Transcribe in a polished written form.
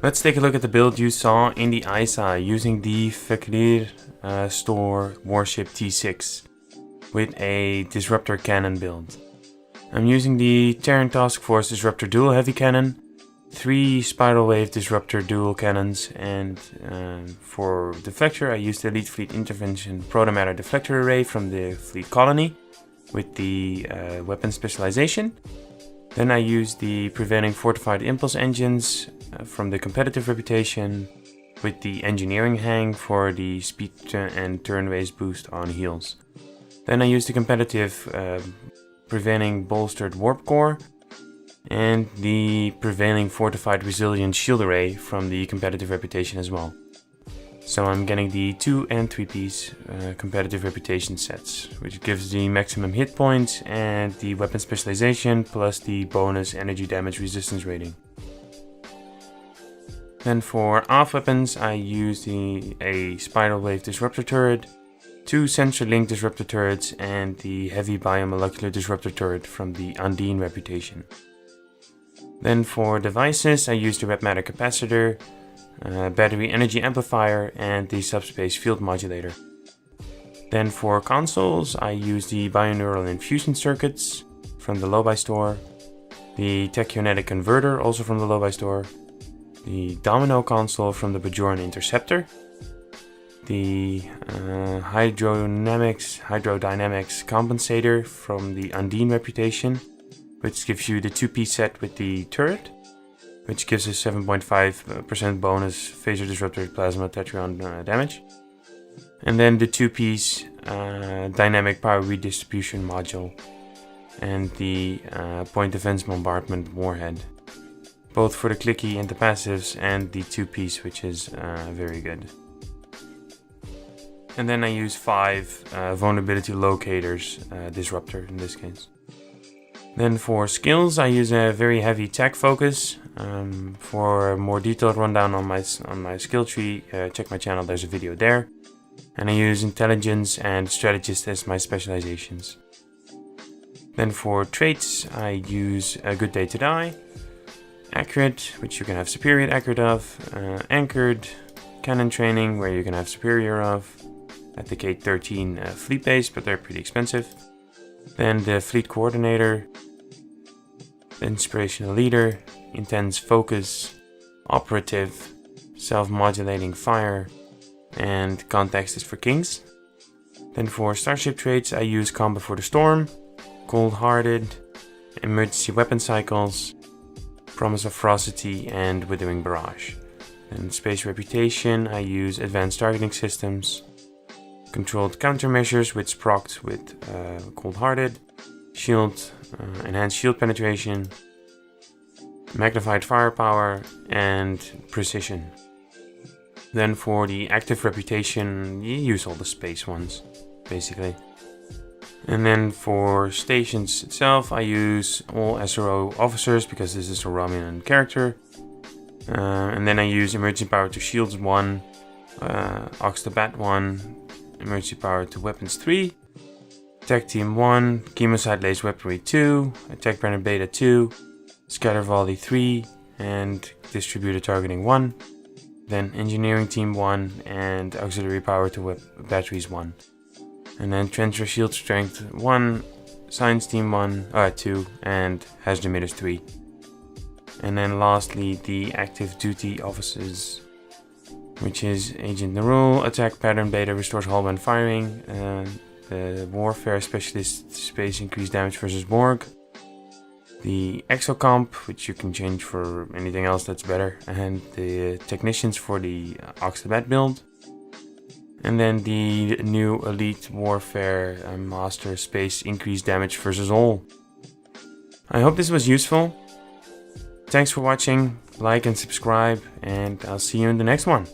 Let's take a look at the build you saw in the ISA using the Fek'hri store Warship T6 with a Disruptor cannon build. I'm using the Terran Task Force Disruptor dual heavy cannon, 3 Spiral Wave Disruptor dual cannons, and for deflector I used the Elite Fleet Intervention Protomatter deflector array from the Fleet Colony with the weapon specialization. Then I used the Prevailing Fortified Impulse engines from the competitive reputation with the engineering hang for the speed and turn waste boost on heals. Then I used the competitive Prevailing Bolstered Warp Core and the Prevailing Fortified Resilient Shield Array from the competitive reputation as well. So I'm getting the 2 and 3 piece competitive reputation sets, which gives the maximum hit points and the weapon specialization plus the bonus energy damage resistance rating. Then for off weapons I used a Spiral Wave Disruptor turret, 2 Sensor Link Disruptor turrets and the Heavy Biomolecular Disruptor turret from the Undine reputation. Then for devices I used the Red Matter Capacitor, Battery Energy Amplifier and the Subspace Field Modulator. Then for consoles I used the Bioneural Infusion Circuits from the Low-Buy store, the Tachyonetic Converter also from the Low-Buy store, the Domino console from the Bajoran Interceptor, the Hydrodynamics Compensator from the Undine reputation, which gives you the 2-piece set with the turret, which gives us 7.5% bonus Phaser Disruptor Plasma Tetrion damage. And then the 2-piece Dynamic Power Redistribution module and the Point Defense Bombardment warhead. Both for the clicky and the passives, and the 2-piece, which is very good. And then I use 5 Vulnerability Locators, Disruptor in this case. Then for skills I use a very heavy tech focus. For a more detailed rundown on my skill tree, check my channel, there's a video there. And I use Intelligence and Strategist as my specializations. Then for traits I use a Good Day to Die, Accurate, which you can have Superior Accurate of, Anchored, Cannon Training, where you can have Superior of, at the K13 fleet base, but they're pretty expensive. Then the Fleet Coordinator, Inspirational Leader, Intense Focus, Operative, Self-Modulating Fire, and Context is for Kings. Then for Starship Traits I use Calm Before the Storm, Cold-Hearted, Emergency Weapon Cycles, Promise of Ferocity, and Withering Barrage. Then Space Reputation I use Advanced Targeting Systems, Controlled Countermeasures which procced with Cold-Hearted, Shield, Enhanced Shield Penetration, Magnified Firepower, and Precision. Then for the active reputation, you use all the space ones, basically. And then for stations itself, I use all SRO officers because this is a Romulan character. And then I use Emergency Power to Shields 1, Ox the Bat 1, Emergency Power to Weapons 3, Attack Team 1, Chemoside Lace Weaponry 2, Attack Banner Beta 2, Scatter Volley 3, and Distributor Targeting 1. Then Engineering Team 1 and Auxiliary Power to Batteries 1. And then Transfer Shield Strength 1, Science Team 2, and Hazard Emitters 3. And then lastly the Active Duty Officers, which is Agent Nerul, Attack Pattern Beta restores hull when firing, the Warfare Specialist Space Increased Damage versus Borg, the Exocomp, which you can change for anything else that's better, and the Technicians for the Ox the Bat build, and then the new Elite Warfare Master Space Increased Damage versus all. I hope this was useful. Thanks for watching, like and subscribe, and I'll see you in the next one.